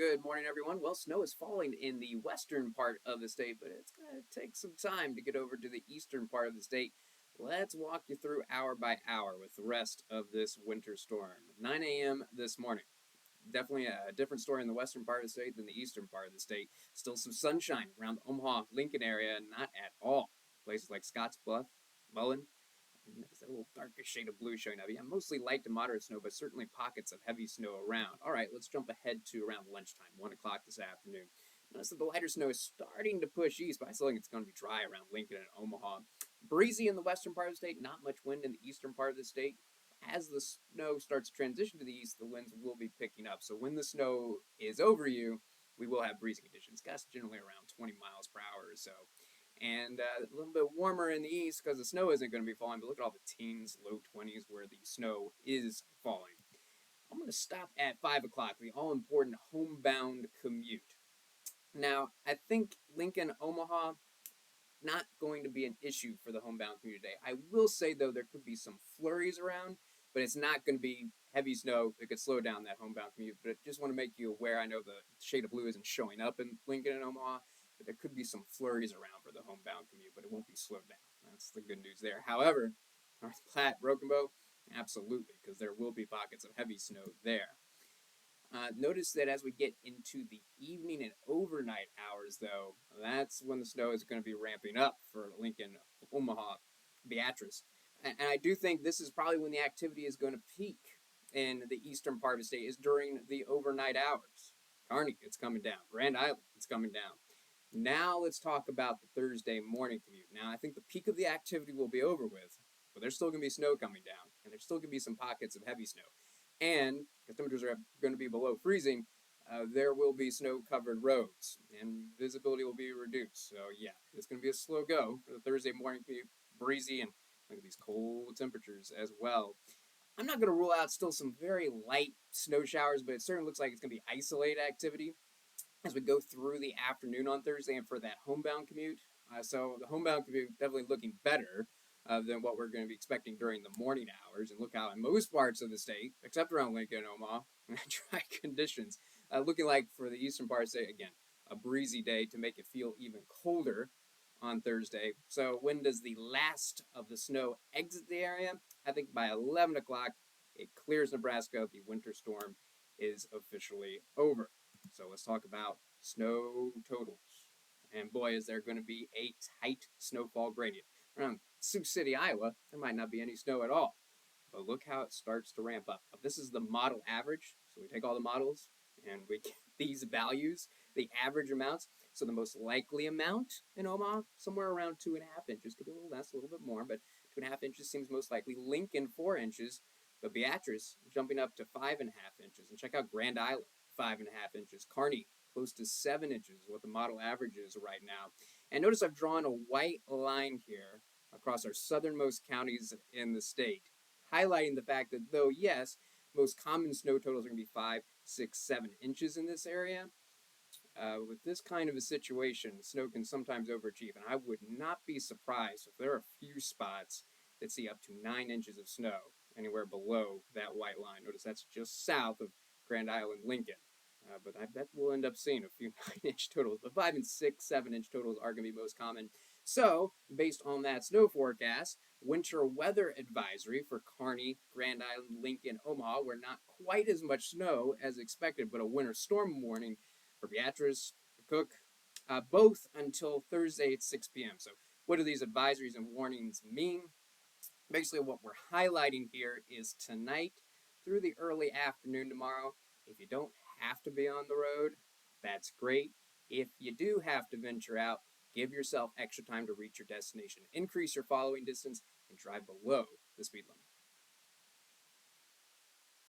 Good morning, everyone. Well, snow is falling in the western part of the state, but it's going to take some time to get over to the eastern part of the state. Let's walk you through hour by hour with the rest of this winter storm. 9 a.m. this morning. Definitely a different story in the western part of the state than the eastern part of the state. Still some sunshine around the Omaha, Lincoln area, not at all. Places like Scottsbluff, Mullen, there's a little darker shade of blue showing up. Yeah, mostly light to moderate snow, but certainly pockets of heavy snow around. All right, let's jump ahead to around lunchtime, 1 o'clock this afternoon. Notice that the lighter snow is starting to push east, but I still think it's going to be dry around Lincoln and Omaha. Breezy in the western part of the state, not much wind in the eastern part of the state. As the snow starts to transition to the east, the winds will be picking up. So when the snow is over you, we will have breezy conditions. Gusts generally around 20 miles per hour or so. And a little bit warmer in the east because the snow isn't going to be falling, but look at all the teens, low 20s where the snow is falling. I'm going to stop at 5 o'clock, the all-important homebound commute. Now, I think Lincoln, Omaha, not going to be an issue for the homebound commute today. I will say, though, there could be some flurries around, but it's not going to be heavy snow that could slow down that homebound commute. But I just want to make you aware, I know the shade of blue isn't showing up in Lincoln and Omaha, but there could be some flurries around for the homebound commute, but it won't be slowed down. That's the good news there. However, north-platte, Broken Bow, absolutely, because there will be pockets of heavy snow there. Notice that as we get into the evening and overnight hours, though, that's when the snow is going to be ramping up for Lincoln, Omaha, Beatrice. And I do think this is probably when the activity is going to peak in the eastern part of the state, is during the overnight hours. Kearney, it's coming down. Grand Island, it's coming down. Now let's talk about the Thursday morning commute. Now, I think the peak of the activity will be over with, but there's still going to be snow coming down, and there's still going to be some pockets of heavy snow. And because temperatures are going to be below freezing, there will be snow-covered roads, and visibility will be reduced. So, yeah, it's going to be a slow go for the Thursday morning commute, breezy, and look at these cold temperatures as well. I'm not going to rule out still some very light snow showers, but it certainly looks like it's going to be isolated activity as we go through the afternoon on Thursday and for that homebound commute. So the homebound commute definitely looking better than what we're going to be expecting during the morning hours. And look how in most parts of the state, except around Lincoln and Omaha, dry conditions. Looking like for the eastern part of the state, again, a breezy day to make it feel even colder on Thursday. So when does the last of the snow exit the area? I think by 11 o'clock, it clears Nebraska. The winter storm is officially over. So let's talk about snow totals. And boy, is there going to be a tight snowfall gradient. Around Sioux City, Iowa, there might not be any snow at all. But look how it starts to ramp up. This is the model average. So we take all the models and we get these values, the average amounts. So the most likely amount in Omaha, somewhere around 2.5 inches. Could be a little less, a little bit more, but 2.5 inches seems most likely. Lincoln, 4 inches. But Beatrice jumping up to 5.5 inches. And check out Grand Island, 5.5 inches. Kearney, close to 7 inches, what the model average is right now. And notice I've drawn a white line here across our southernmost counties in the state, highlighting the fact that though, yes, most common snow totals are going to be 5, 6, 7 inches in this area, with this kind of a situation, snow can sometimes overachieve. And I would not be surprised if there are a few spots that see up to 9 inches of snow anywhere below that white line. Notice that's just south of Grand Island, Lincoln. But I bet we'll end up seeing a few 9-inch totals. But 5 and 6, 7-inch totals are going to be most common. So, based on that snow forecast, winter weather advisory for Kearney, Grand Island, Lincoln, Omaha, where not quite as much snow as expected, but a winter storm warning for Beatrice, for Cook, both until Thursday at 6 p.m. So, what do these advisories and warnings mean? Basically, what we're highlighting here is tonight through the early afternoon tomorrow. If you don't have to be on the road, that's great. If you do have to venture out, give yourself extra time to reach your destination. Increase your following distance and drive below the speed limit.